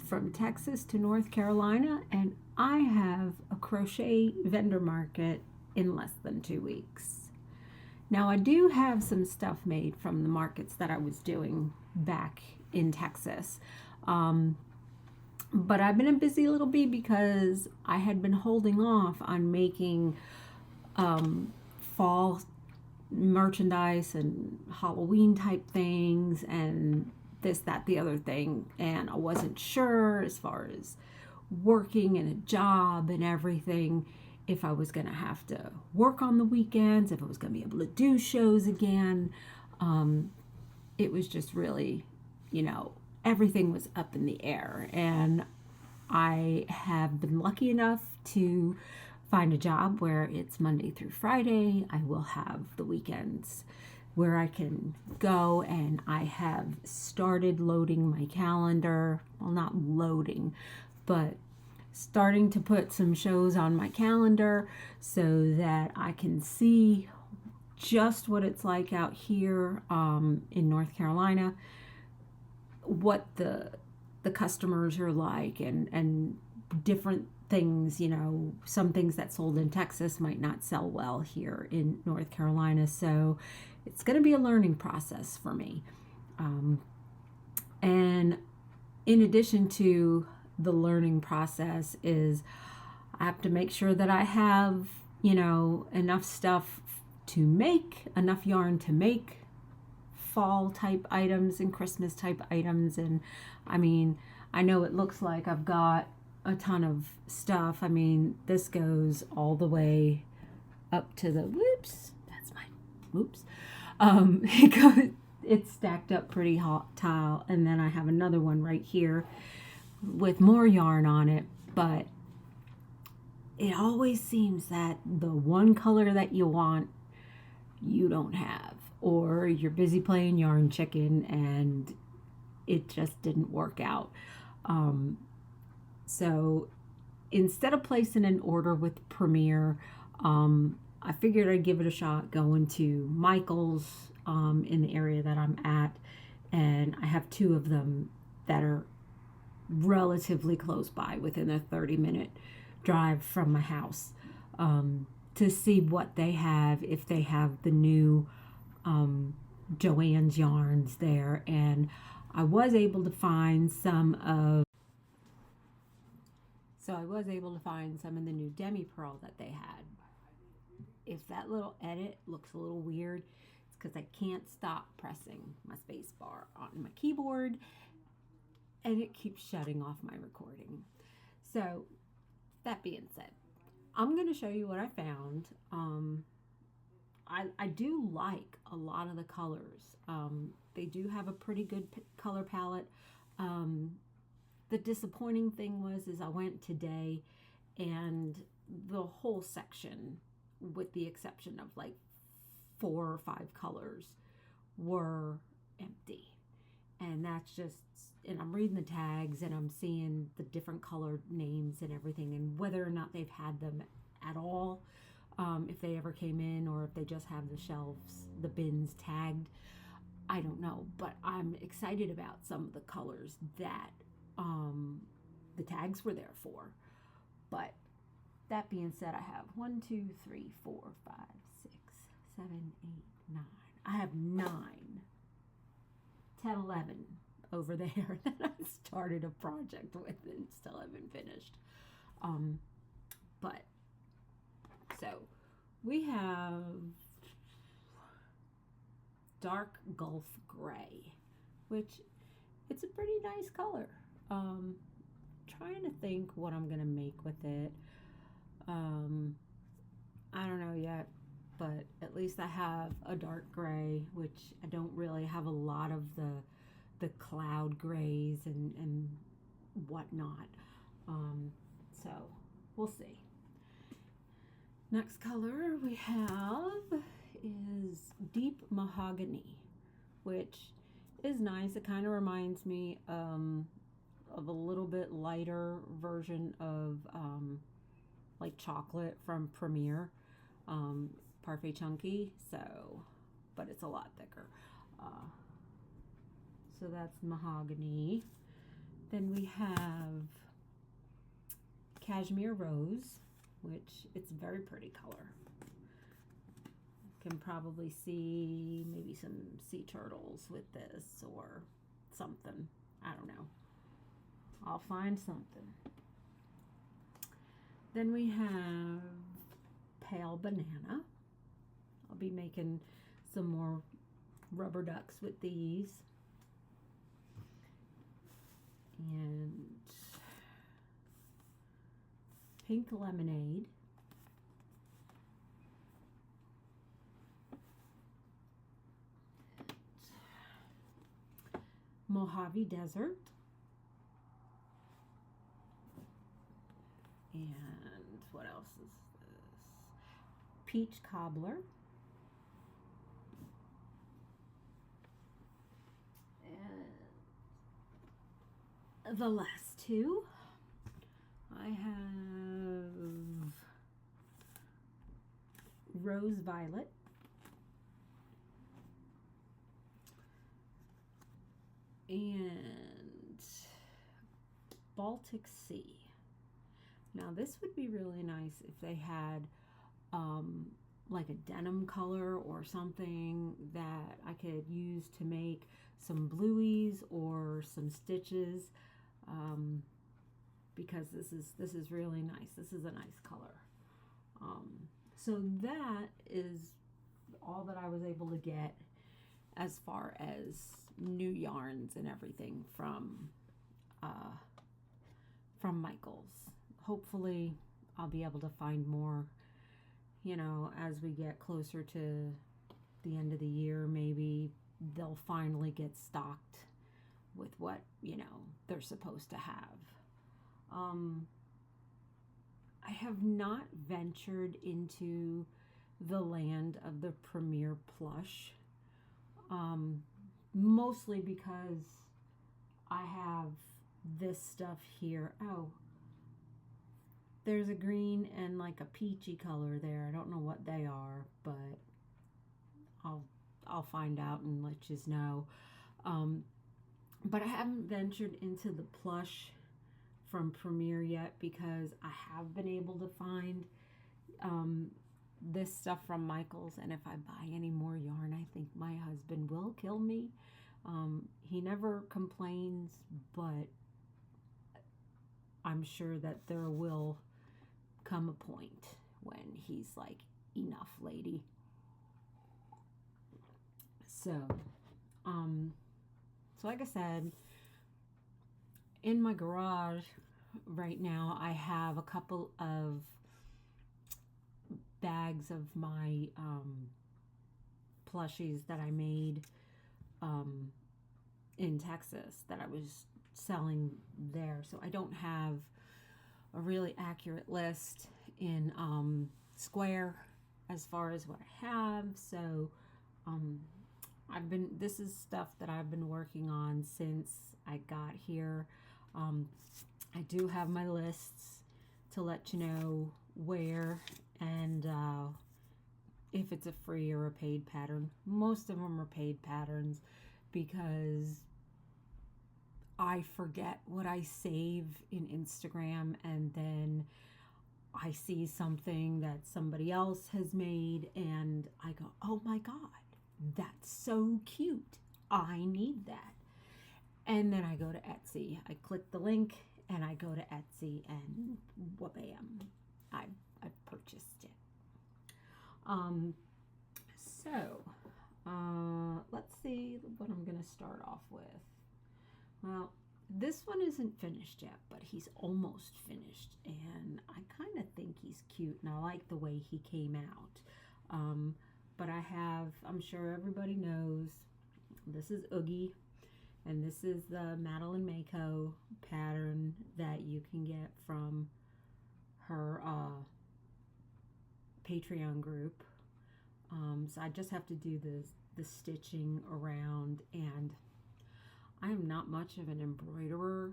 from Texas to North Carolina, and I have a crochet vendor market in less than 2 weeks. Now, I do have some stuff made from the markets that I was doing back in Texas. But I've been a busy little bee because I had been holding off on making fall merchandise and Halloween type things and this, that, the other thing. And I wasn't sure as far as working and a job and everything, if I was going to have to work on the weekends, if I was going to be able to do shows again. It was just really, everything was up in the air. And I have been lucky enough to find a job where it's Monday through Friday. I will have the weekends where I can go, and I have started loading my calendar. Well, not loading, but starting to put some shows on my calendar so that I can see just what it's like out here in North Carolina, what the customers are like, and different things. Some things that sold in Texas might not sell well here in North Carolina, so it's going to be a learning process for me. And in addition to the learning process is I have to make sure that I have, enough stuff to make, enough yarn to make fall type items and Christmas type items. And I know it looks like I've got a ton of stuff. This goes all the way up to the it's stacked up pretty hot tile, and then I have another one right here with more yarn on it. But it always seems that the one color that you want, you don't have, or you're busy playing yarn chicken and it just didn't work out. So instead of placing an order with Premier, I figured I'd give it a shot going to Michael's in the area that I'm at, and I have 2 of them that are relatively close by, within a 30-minute drive from my house, to see what they have, if they have the new Joann's yarns there. And I was able to find some of the new demi pearl that they had. If that little edit looks a little weird, it's because I can't stop pressing my space bar on my keyboard and it keeps shutting off my recording. So that being said, I'm going to show you what I found. I do like a lot of the colors. They do have a pretty good color palette. The disappointing thing was I went today and the whole section, with the exception of like 4 or 5 colors, were empty. And that's just, and I'm reading the tags and I'm seeing the different colored names and everything, and whether or not they've had them at all, if they ever came in, or if they just have the shelves, the bins tagged, I don't know. But I'm excited about some of the colors that the tags were there for. But that being said, I have 1, 2, 3, 4, 5, 6, 7, 8, 9. I have 9, 10, 11 over there that I started a project with and still haven't finished. But so we have dark Gulf Gray, which it's a pretty nice color. Trying to think what I'm gonna make with it. I don't know yet, but at least I have a dark gray, which I don't really have a lot of the cloud grays and whatnot. So we'll see. Next color we have is deep mahogany, which is nice. It kind of reminds me of a little bit lighter version of like chocolate from Premier, Parfait Chunky. So, but it's a lot thicker. So that's mahogany. Then we have Cashmere Rose, which it's a very pretty color. Can probably see maybe some sea turtles with this or something. I don't know. I'll find something. Then we have Pale Banana. I'll be making some more rubber ducks with these. And Pink Lemonade. Mojave Desert. And what else is this? Peach Cobbler. And the last two, I have Rose Violet. And Baltic Sea. Now this would be really nice if they had like a denim color or something that I could use to make some blueies or some stitches, because this is really nice. This is a nice color. So that is all that I was able to get as far as new yarns and everything from Michaels. Hopefully I'll be able to find more, you know, as we get closer to the end of the year. Maybe they'll finally get stocked with what, you know, they're supposed to have. I have not ventured into the land of the Premier Plush, mostly because I have this stuff here. Oh, there's a green and like a peachy color there. I don't know what they are, but I'll find out and let you know. But I haven't ventured into the plush from Premier yet because I have been able to find this stuff from Michaels, and if I buy any more yarn, I think my husband will kill me. He never complains, but I'm sure that there will come a point when he's like, enough, lady. So like I said, in my garage right now, I have a couple of bags of my plushies that I made in Texas that I was selling there. So I don't have a really accurate list in Square as far as what I have. So this is stuff that I've been working on since I got here. I do have my lists to let you know where and if it's a free or a paid pattern. Most of them are paid patterns because I forget what I save in Instagram, and then I see something that somebody else has made and I go, oh my God, that's so cute. I need that. And then I go to Etsy. I click the link and I go to Etsy and wha-bam, I've purchased it. Let's see what I'm going to start off with. Well, this one isn't finished yet, but he's almost finished, and I kind of think he's cute, and I like the way he came out. But I'm sure everybody knows, this is Oogie, and this is the Madeline Mako pattern that you can get from her Patreon group. So I just have to do the stitching around, and I am not much of an embroiderer,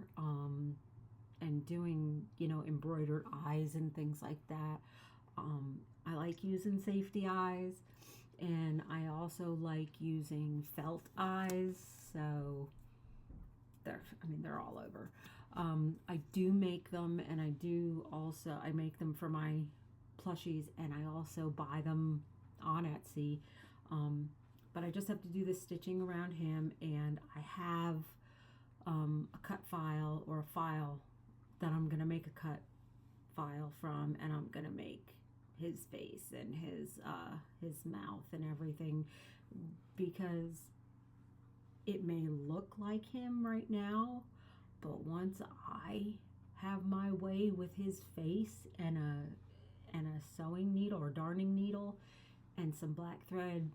and doing, embroidered eyes and things like that. I like using safety eyes, and I also like using felt eyes. So they're all over. I do make them, and I make them for my plushies, and I also buy them on Etsy. But I just have to do the stitching around him, and I have a cut file, or a file that I'm going to make a cut file from, and I'm going to make his face and his mouth and everything, because it may look like him right now, but once I have my way with his face and a sewing needle or darning needle and some black thread,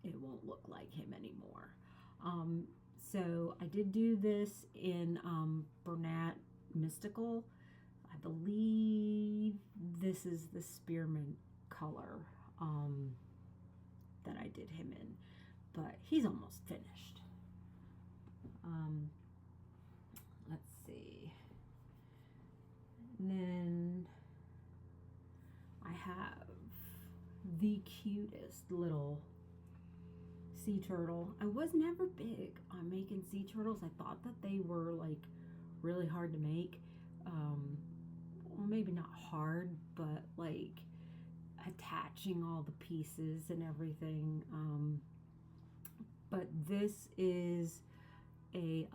it won't look like him anymore. So I did do this in Bernat Mystical. I believe this is the spearmint color that I did him in, but he's almost finished. Let's see. And then I have the cutest little sea turtle. I was never big on making sea turtles. I thought that they were like really hard to make. Well, maybe not hard, but like attaching all the pieces and everything. But this is a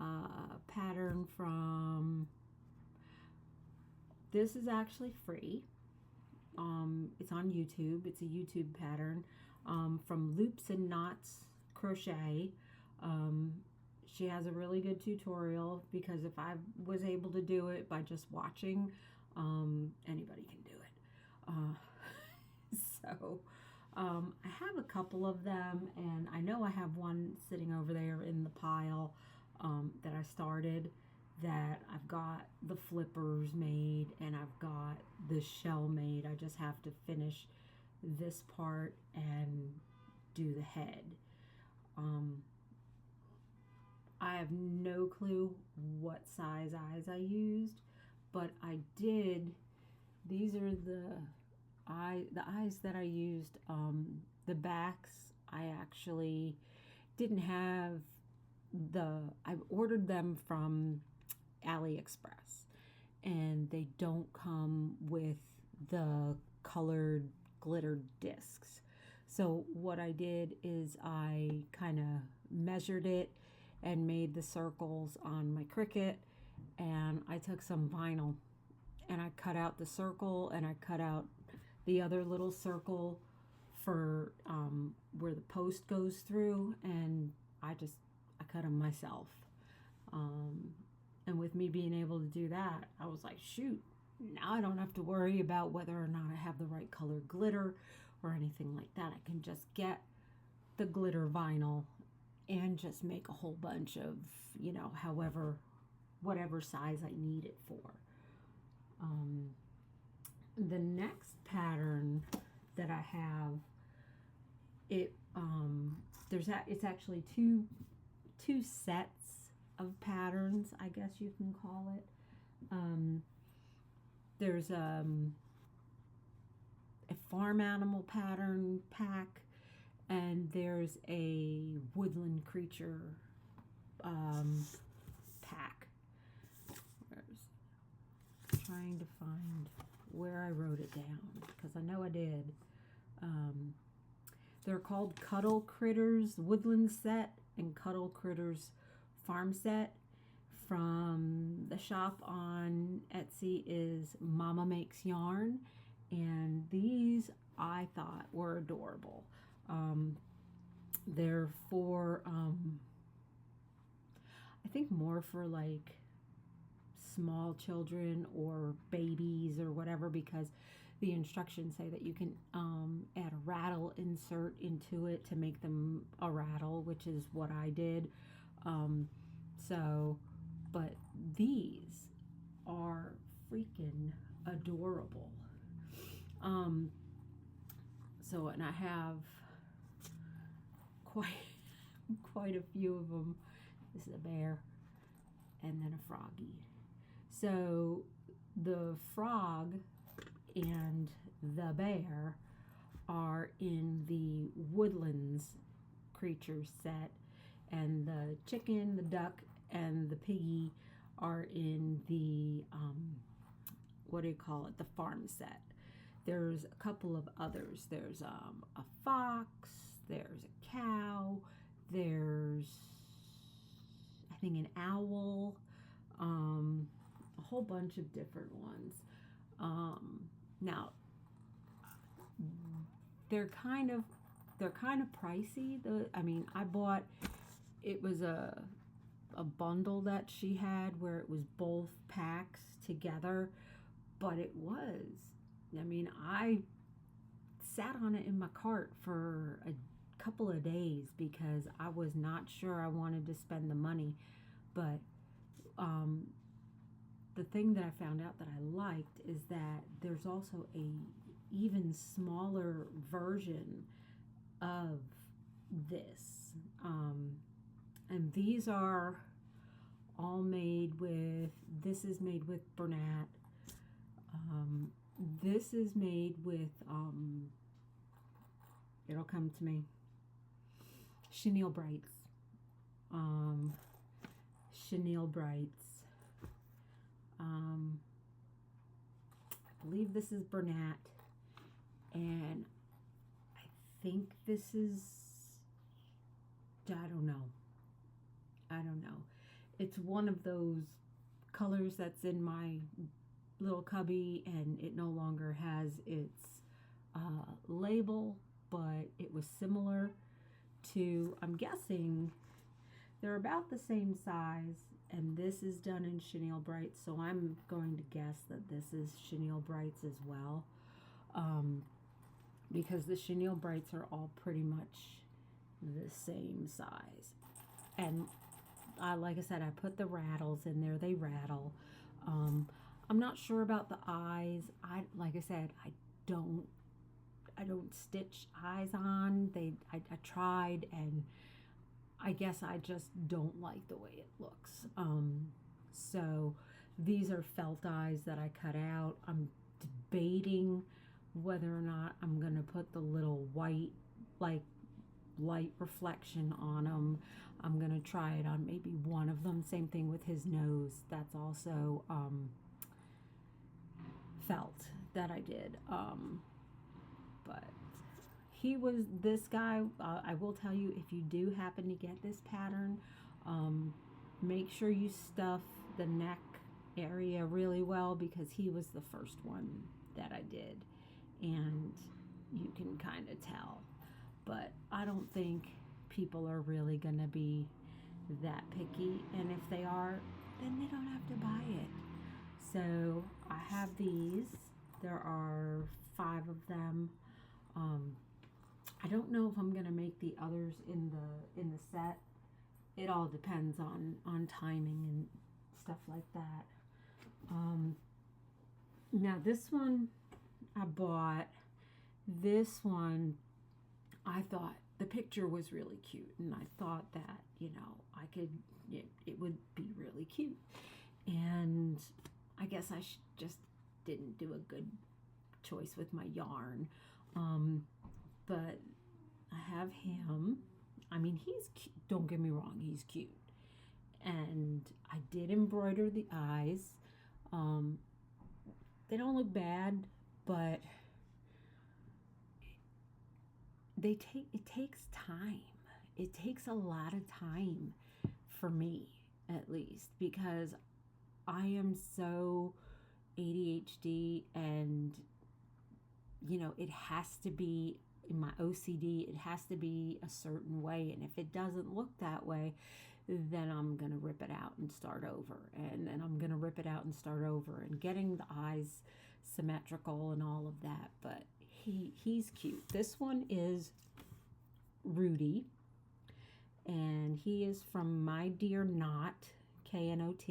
pattern from, this is actually free. It's on YouTube. It's a YouTube pattern from Loops and Knots Crochet. She has a really good tutorial, because if I was able to do it by just watching, anybody can do it. So I have a couple of them, and I know I have one sitting over there in the pile that I started, that I've got the flippers made and I've got the shell made. I just have to finish this part and do the head. I have no clue what size eyes I used, but I did, these are the eyes that I used. The backs, I actually didn't have I ordered them from AliExpress, and they don't come with the colored glitter discs. So what I did is I kind of measured it and made the circles on my Cricut, and I took some vinyl and I cut out the circle, and I cut out the other little circle for where the post goes through, and I cut them myself. And with me being able to do that, I was like, shoot, now I don't have to worry about whether or not I have the right color glitter or anything like that. I can just get the glitter vinyl and just make a whole bunch of, whatever size I need it for. The next pattern that I have, it's actually two sets of patterns, I guess you can call it. There's a farm animal pattern pack, and there's a woodland creature pack. Trying to find where I wrote it down, because I know I did. They're called Cuddle Critters Woodland Set and Cuddle Critters Farm Set. From the shop on Etsy is Mama Makes Yarn, and these I thought were adorable. They're for I think more for like small children or babies or whatever, because the instructions say that you can add a rattle insert into it to make them a rattle, which is what I did. But these are freaking adorable. And I have quite a few of them. This is a bear and then a froggy. So the frog and the bear are in the Woodlands creatures set, and the chicken, the duck, and the piggy are in the, what do you call it, the farm set. There's a couple of others. There's a fox, there's a cow, there's, I think, an owl, a whole bunch of different ones. Now, they're kind of pricey. I bought, it was a bundle that she had where it was both packs together, but I sat on it in my cart for a couple of days because I was not sure I wanted to spend the money. But the thing that I found out that I liked is that there's also a even smaller version of this. And these are all made with, this is made with Bernat. This is made with, it'll come to me, chenille brights. Chenille brights. I believe this is Bernat. And I think this is, I don't know. It's one of those colors that's in my little cubby, and it no longer has its label, but it was similar to, I'm guessing they're about the same size, and this is done in chenille brights, so I'm going to guess that this is chenille brights as well, because the chenille brights are all pretty much the same size. And like I said, I put the rattles in there. They rattle. I'm not sure about the eyes. Like I said, I don't stitch eyes on. I tried, and I guess I just don't like the way it looks. So these are felt eyes that I cut out. I'm debating whether or not I'm going to put the little white, like, light reflection on them. I'm going to try it on maybe one of them. Same thing with his nose. That's also felt that I did. But this guy, I will tell you, if you do happen to get this pattern, make sure you stuff the neck area really well, because he was the first one that I did, and you can kind of tell. But I don't think people are really going to be that picky, and if they are, then they don't have to buy it. So I have these. There are 5 of them. I don't know if I'm going to make the others in the set. It all depends on timing and stuff like that. Now this one I bought. This one, I thought the picture was really cute, and I thought that, it would be really cute. And I guess I just didn't do a good choice with my yarn. But I have him. He's cute. Don't get me wrong, he's cute. And I did embroider the eyes. They don't look bad, but it takes time. It takes a lot of time for me, at least, because I am so ADHD, and it has to be, in my OCD, it has to be a certain way, and if it doesn't look that way, then I'm gonna rip it out and start over, and then I'm gonna rip it out and start over, and getting the eyes symmetrical and all of that. But he's cute. This one is Rudy, and he is from My Dear Knot, Knot,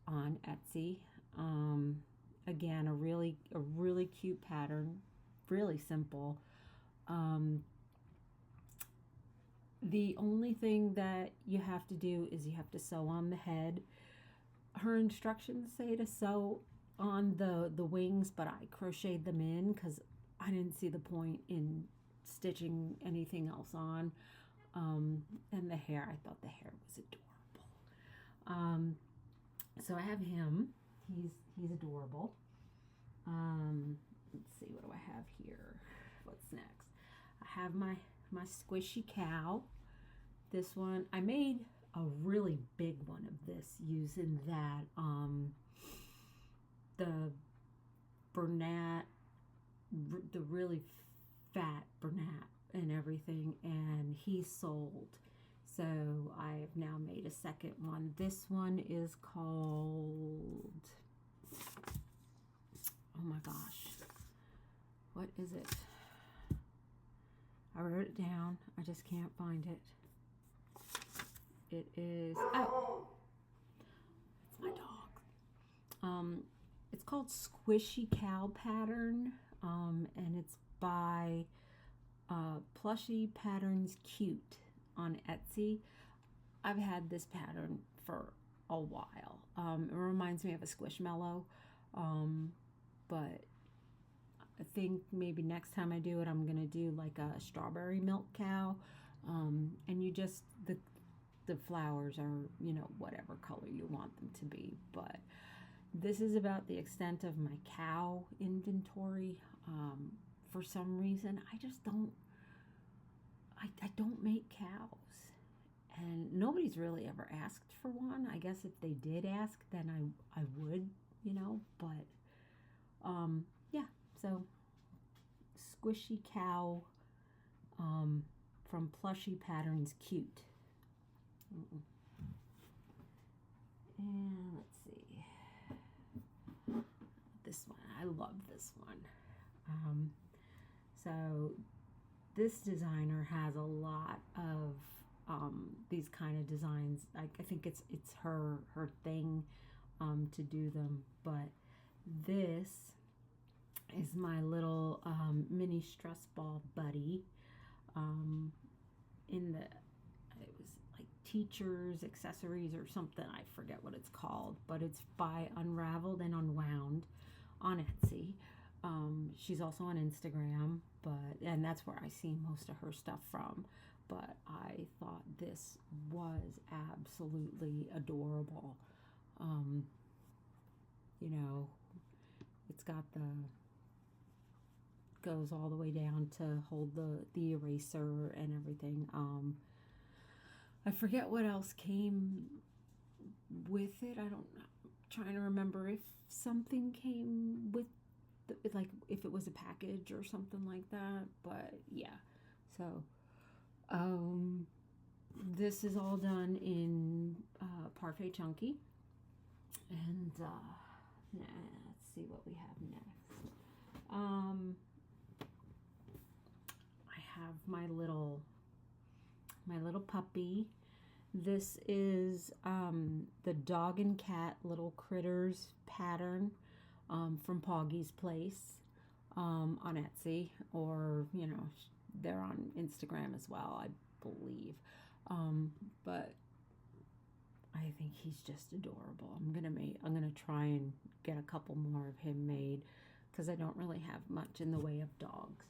on Etsy. Again, a really cute pattern, really simple. The only thing that you have to do is you have to sew on the head. Her instructions say to sew on the wings, but I crocheted them in because I didn't see the point in stitching anything else on. And the hair, I thought the hair was adorable. So I have him. He's adorable. Let's see, what do I have here? What's next? I have my squishy cow. This one, I made a really big one of this using that the Bernat, the really fat Bernat and everything, and he sold. So I have now made a second one. This one is called, oh my gosh, what is it? I wrote it down. I just can't find it. It is, oh, it's my dog. It's called Squishy Cow Pattern, and it's by Plushy Patterns Cute on Etsy. I've had this pattern for a while. It reminds me of a Squishmallow, but I think maybe next time I do it, I'm gonna do like a strawberry milk cow, and you just the flowers are, you know, whatever color you want them to be. But this is about the extent of my cow inventory. For some reason, I just don't. I don't make cows, and nobody's really ever asked for one. I guess if they did ask, then I would, you know. But yeah. So Squishy Cow from Plushy Patterns Cute. And let's see. This one, I love this one. So this designer has a lot of these kind of designs. I think it's her thing to do them. But this is my little mini stress ball buddy. It was like teachers accessories or something, I forget what it's called, but it's by Unraveled and Unwound on Etsy. She's also on Instagram, and that's where I see most of her stuff from. But I thought this was absolutely adorable. You know, it's got goes all the way down to hold the eraser and everything. I forget what else came with it. I'm trying to remember if something came with like if it was a package or something like that. But yeah, so this is all done in Parfait Chunky, and let's see what we have next. I have my little puppy. This is the Dog and Cat Little Critters pattern from Poggy's Place on Etsy, or you know, they're on Instagram as well, I believe. But I think he's just adorable. I'm gonna try and get a couple more of him made, because I don't really have much in the way of dogs.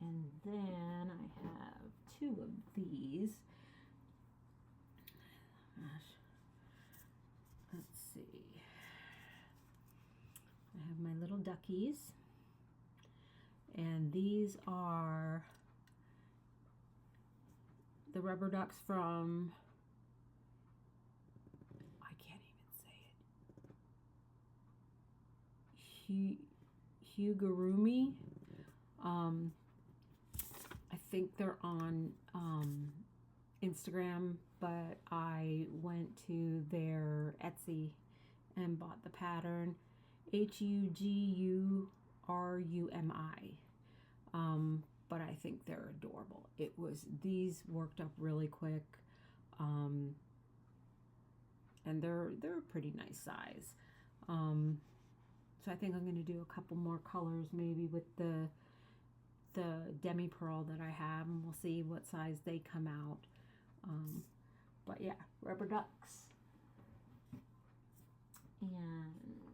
And then I have two of these. Gosh. Let's see. I have my little duckies. And these are the rubber ducks from, I can't even say it, Hugurumi. I think they're on Instagram, but I went to their Etsy and bought the pattern, Hugurumi. But I think they're adorable. These worked up really quick, and they're a pretty nice size. So I think I'm going to do a couple more colors, maybe with the demi pearl that I have, and we'll see what size they come out. But yeah, rubber ducks. And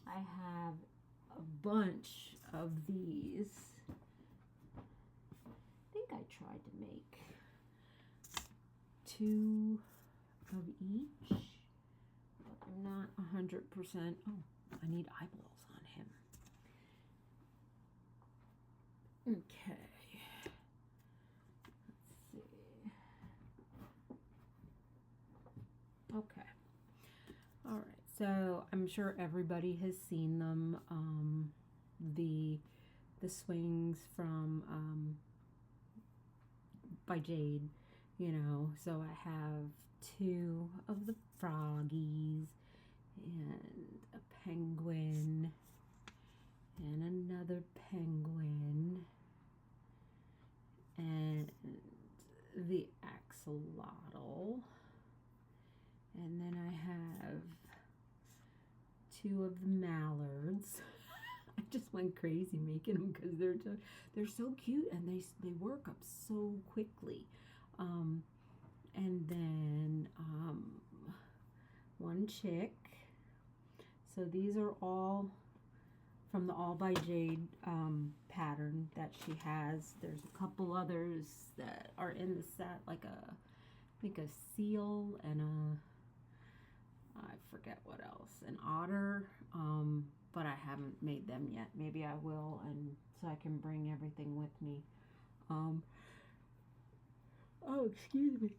I have a bunch of these. I think I tried to make 2 of each, but I'm not 100%. Oh, I need eyeballs on him. Okay. Let's see. Okay. All right. So I'm sure everybody has seen them. The swings from by Jade, you know. So I have 2 of the froggies and a penguin and another penguin and the axolotl, and then I have 2 of the mallards. I just went crazy making them because they're so cute and they work up so quickly. And then 1 chick. So these are all from the All by Jade pattern that she has. There's a couple others that are in the set, like I think a seal and I forget what else, an otter, but I haven't made them yet. Maybe I will, and so I can bring everything with me. Oh, excuse me.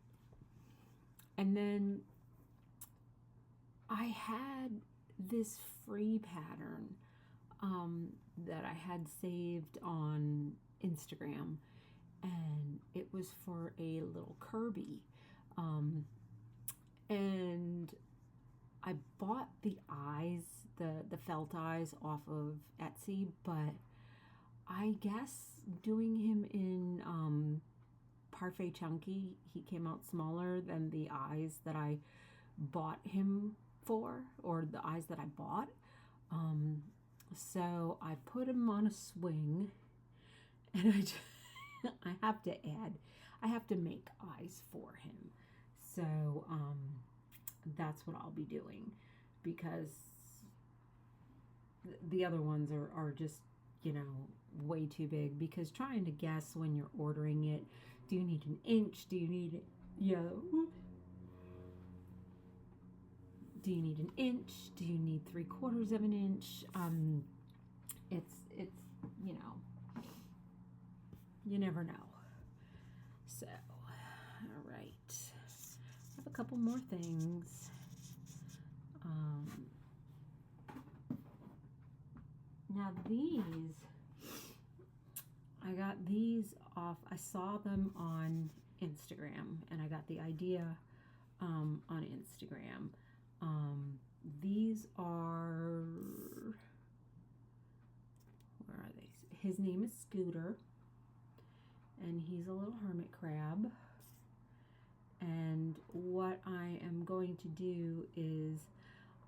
And then I had this free pattern that I had saved on Instagram, and it was for a little Kirby, and I bought the eyes, the felt eyes off of Etsy, but I guess doing him in Parfait Chunky, he came out smaller than the eyes that I bought him for, or the eyes that I bought. So I put him on a swing, and I have to make eyes for him. So that's what I'll be doing, because the other ones are just, you know, way too big. Because trying to guess when you're ordering it, do you need an inch? Do you need it? Do you need an inch? Do you need 3/4 of an inch? It's you know, you never know. So, all right, I have a couple more things. Now these, I got these off. I saw them on Instagram, and I got the idea on Instagram. These are, where are they? His name is Scooter, and he's a little hermit crab. And what I am going to do is,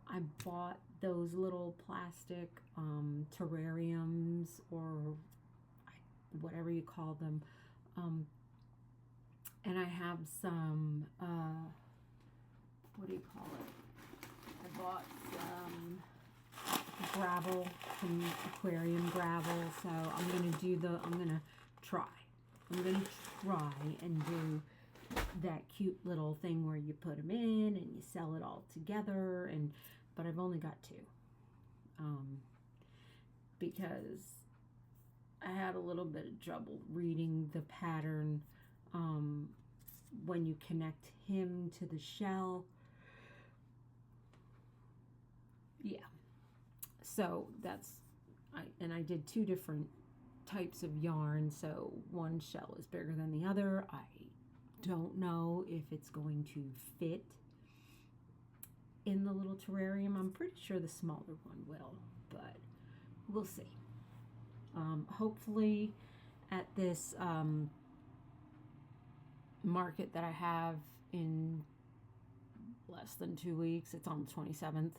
I bought those little plastic terrariums, or whatever you call them, and I have some what do you call it? I bought some gravel, some aquarium gravel. So I'm gonna try and do that cute little thing where you put them in and you sell it all together. But I've only got 2, because I had a little bit of trouble reading the pattern when you connect him to the shell. Yeah, so I did 2 different types of yarn, so one shell is bigger than the other. I don't know if it's going to fit in the little terrarium. I'm pretty sure the smaller one will, but we'll see. Hopefully at this market that I have in less than 2 weeks, it's on the 27th,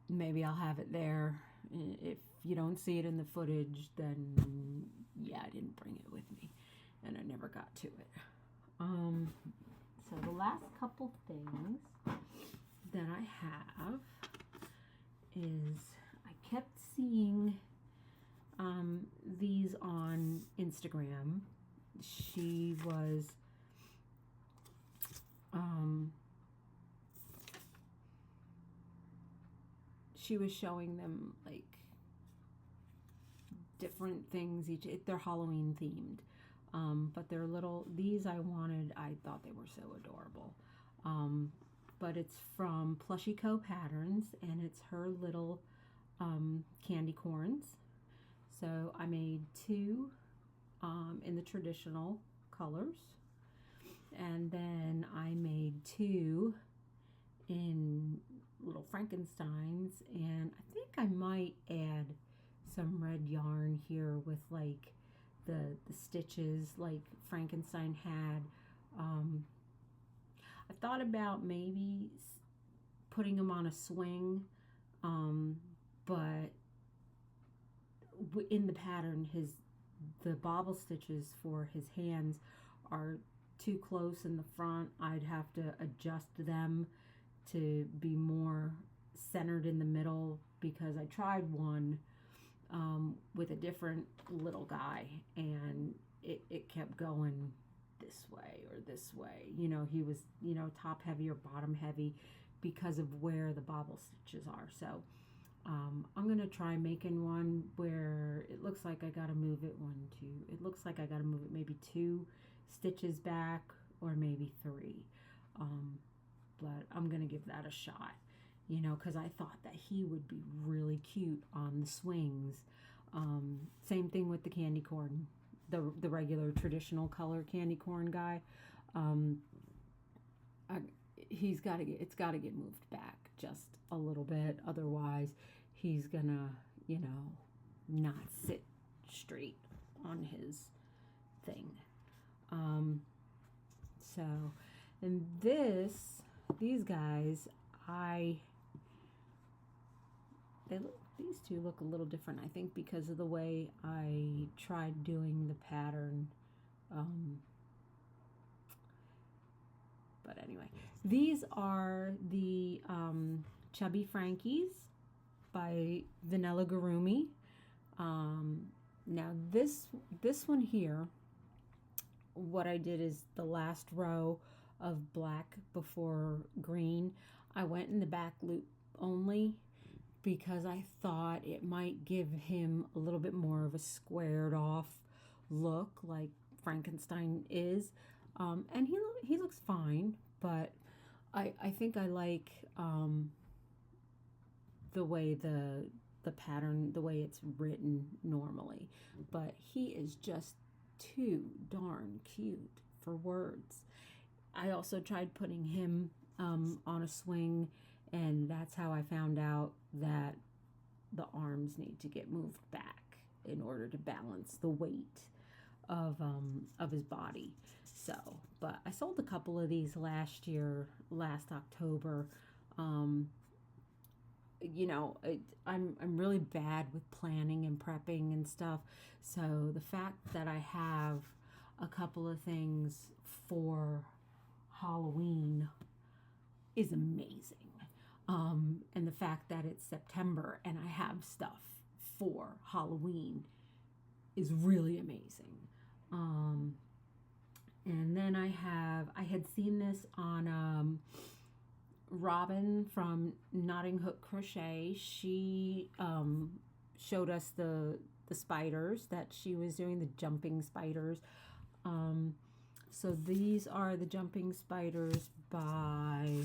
maybe I'll have it there. If you don't see it in the footage, then yeah, I didn't bring it with me and I never got to it. So the last couple things that I have is, I kept seeing these on Instagram. She was showing them like different things. They're Halloween themed, but they're little. These I thought they were so adorable. But it's from Plushy Co Patterns, and it's her little candy corns. So I made two in the traditional colors, and then I made two in little Frankensteins, and I think I might add some red yarn here with like the stitches like Frankenstein had. I thought about maybe putting him on a swing, but in the pattern, the bobble stitches for his hands are too close in the front. I'd have to adjust them to be more centered in the middle, because I tried one with a different little guy, and it kept going this way or this way. He was, top heavy or bottom heavy because of where the bobble stitches are. So I'm going to try making one where it looks like I got to move it it looks like I got to move it maybe 2 stitches back, or maybe 3. But I'm going to give that a shot, because I thought that he would be really cute on the swings. Same thing with the candy corn, the regular traditional color candy corn guy. It's got to get moved back just a little bit. Otherwise, he's gonna, not sit straight on his thing. So, and these guys, these two look a little different, I think, because of the way I tried doing the pattern. But anyway, these are the Chubby Frankies by Vanilla Gurumi. Now this one here, what I did is the last row of black before green, I went in the back loop only, because I thought it might give him a little bit more of a squared off look like Frankenstein is. And he looks fine, but I think I like the way the pattern, the way it's written normally. But he is just too darn cute for words. I also tried putting him on a swing, and that's how I found out that the arms need to get moved back in order to balance the weight of his body. So, but I sold a couple of these last October. I'm really bad with planning and prepping and stuff. So the fact that I have a couple of things for Halloween is amazing. And the fact that it's September and I have stuff for Halloween is really amazing. And then I had seen this on Robin from Knotting Hook Crochet. She showed us the spiders that she was doing, the jumping spiders. So these are the jumping spiders by,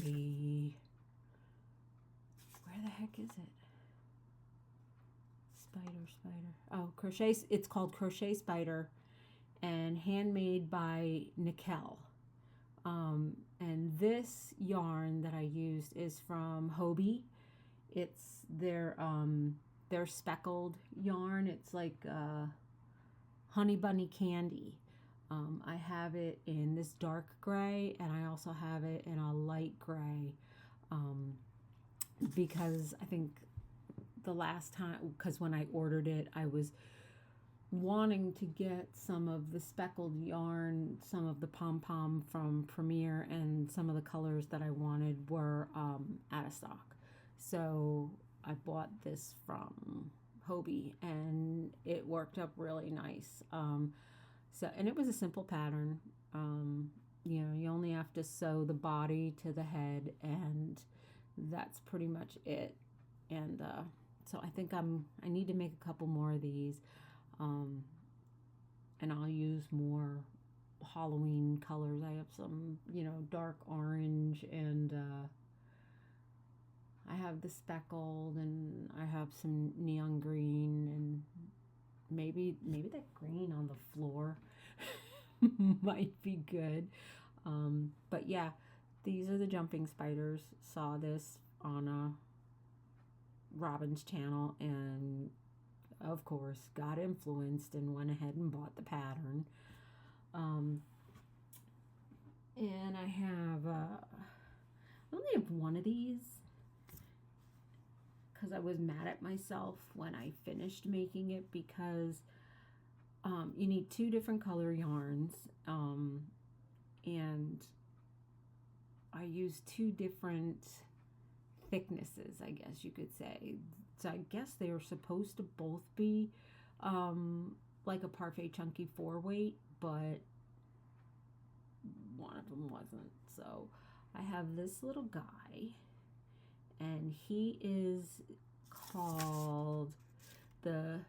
where the heck is it? Spider. Oh, Crochet. It's called Crochet Spider, and handmade by Nickel. And this yarn that I used is from Hobie. It's their speckled yarn. It's like honey bunny candy. I have it in this dark gray, and I also have it in a light gray, because I think the last time, because when I ordered it, I was wanting to get some of the speckled yarn, some of the pom-pom from Premier, and some of the colors that I wanted were out of stock. So I bought this from Hobie, and it worked up really nice. And it was a simple pattern. You only have to sew the body to the head, and that's pretty much it. And so I think I need to make a couple more of these, and I'll use more Halloween colors. I have some, dark orange, and I have the speckled, and I have some neon green, and maybe that green on the floor might be good. But yeah, these are the jumping spiders. Saw this on Robin's channel, and of course got influenced and went ahead and bought the pattern. And I only have one of these because I was mad at myself when I finished making it, because you need 2 different color yarns, and I used 2 different thicknesses, I guess you could say. So I guess they are supposed to both be like a Parfait Chunky 4-weight, but one of them wasn't. So I have this little guy, and he is called the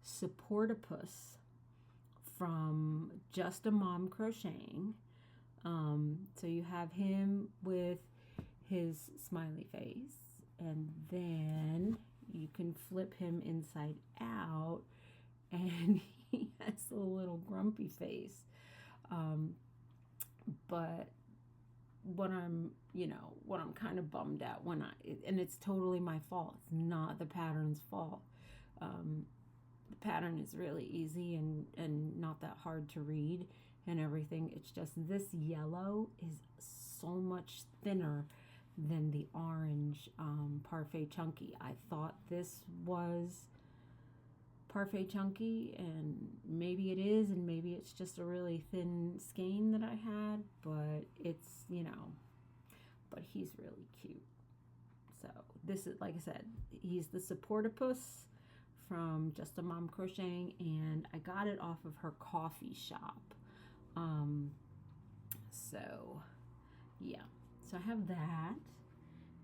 Supportipus from Just a Mom Crocheting. So you have him with his smiley face, and then you can flip him inside out, and he has a little grumpy face. But what I'm kind of bummed at and it's totally my fault. It's not the pattern's fault. The pattern is really easy and not that hard to read and everything. It's just this yellow is so much thinner than the orange Parfait Chunky. I thought this was Parfait Chunky, and maybe it is, and maybe it's just a really thin skein that I had, but it's, but he's really cute. So this is, like I said, he's the Supportipus from Just a Mom Crocheting, and I got it off of her coffee shop. So yeah, so I have that,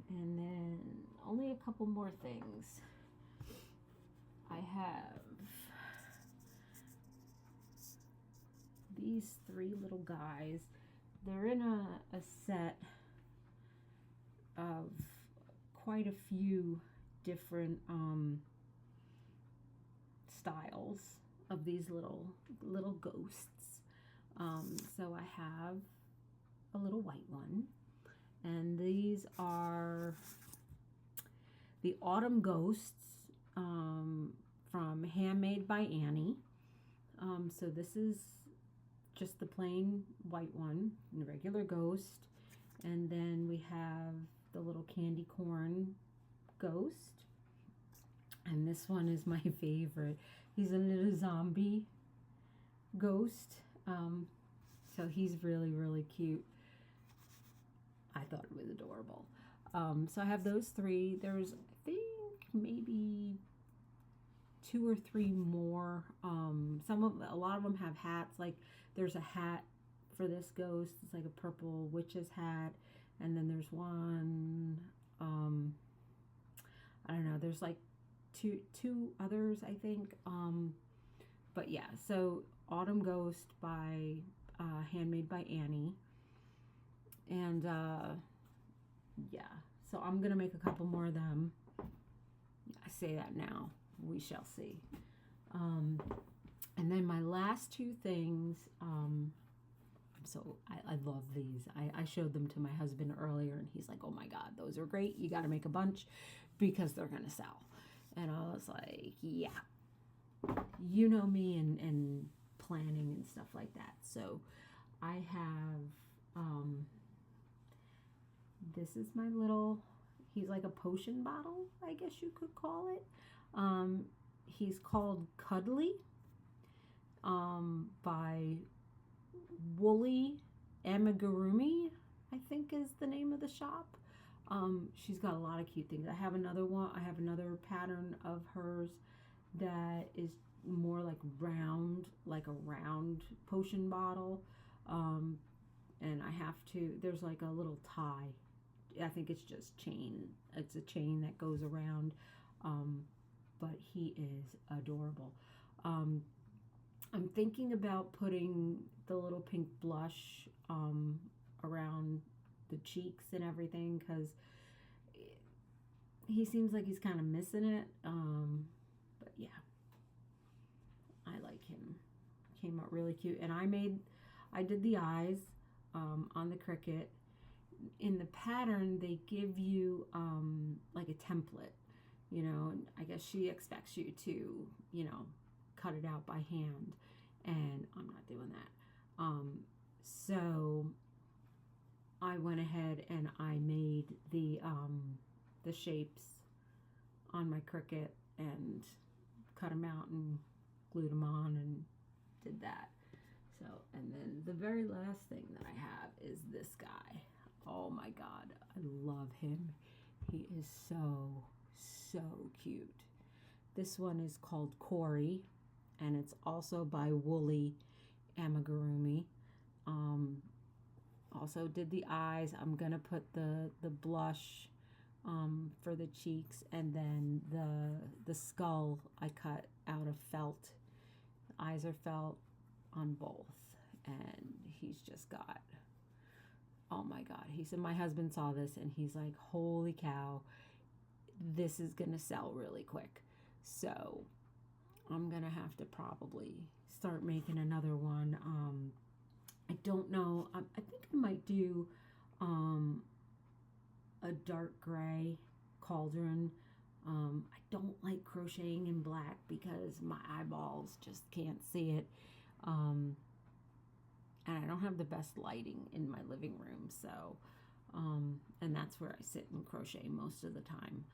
and then only a couple more things. I have these 3 little guys. They're in a set of quite a few different styles of these little ghosts. So I have a little white one, and these are the Autumn Ghosts from Handmade by Annie. So this is just the plain white one, the regular ghost, and then we have the little candy corn ghost, and this one is my favorite. He's a little zombie ghost, so he's really, really cute. I thought it was adorable. So I have those 3. There's, I think, maybe 2 or 3 more. A lot of them have hats. Like there's a hat for this ghost. It's like a purple witch's hat, and then there's one. I don't know. There's like two others, I think. But yeah. So Autumn Ghost by Handmade by Annie, and yeah. So I'm gonna make a couple more of them. I say that now. We shall see. And then my last 2 things, I love these. I showed them to my husband earlier, and he's like, oh my God, those are great. You got to make a bunch because they're going to sell. And I was like, yeah, you know me and planning and stuff like that. So I have, this is my little, he's like a potion bottle, I guess you could call it. He's called Cuddly, by Woolly Amigurumi, I think is the name of the shop. She's got a lot of cute things. I have another pattern of hers that is more like round, like a round potion bottle. And there's like a little tie. I think it's just chain. It's a chain that goes around. But he is adorable. I'm thinking about putting the little pink blush around the cheeks and everything, because he seems like he's kind of missing it. But yeah, I like him. Came out really cute. And I did the eyes on the Cricut. In the pattern, they give you like a template, and I guess she expects you to, cut it out by hand, and I'm not doing that. So I went ahead and I made the shapes on my Cricut and cut them out and glued them on and did that. So, and then the very last thing that I have is this guy. Oh my God, I love him. He is so, so cute. This one is called Corey, and it's also by Woolly Amigurumi. Also did the eyes. I'm gonna put the blush for the cheeks, and then the skull I cut out of felt. The eyes are felt on both, and he's just got, oh my God. He said, my husband saw this and he's like, holy cow, this is gonna sell really quick. So I'm gonna have to probably start making another one. I don't know. I think I might do a dark gray cauldron. I don't like crocheting in black because my eyeballs just can't see it. And I don't have the best lighting in my living room, so and that's where I sit and crochet most of the time,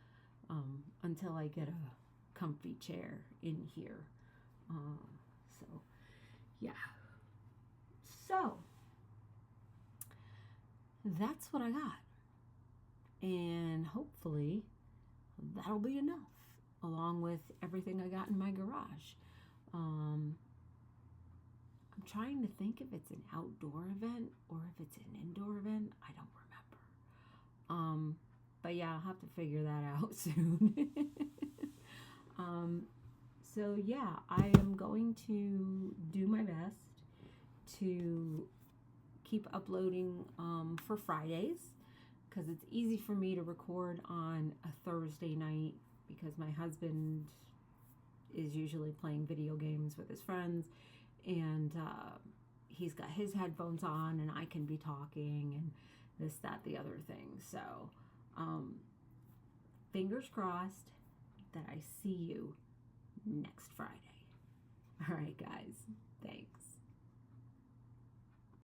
until I get a comfy chair in here. So yeah, so that's what I got, and hopefully that'll be enough, along with everything I got in my garage. I'm trying to think if it's an outdoor event or if it's an indoor event. I don't remember. But yeah, I'll have to figure that out soon. So yeah, I am going to do my best to keep uploading for Fridays, because it's easy for me to record on a Thursday night because my husband is usually playing video games with his friends, and he's got his headphones on and I can be talking and this, that, the other thing. So fingers crossed that I see you next Friday. All right, guys. Thanks.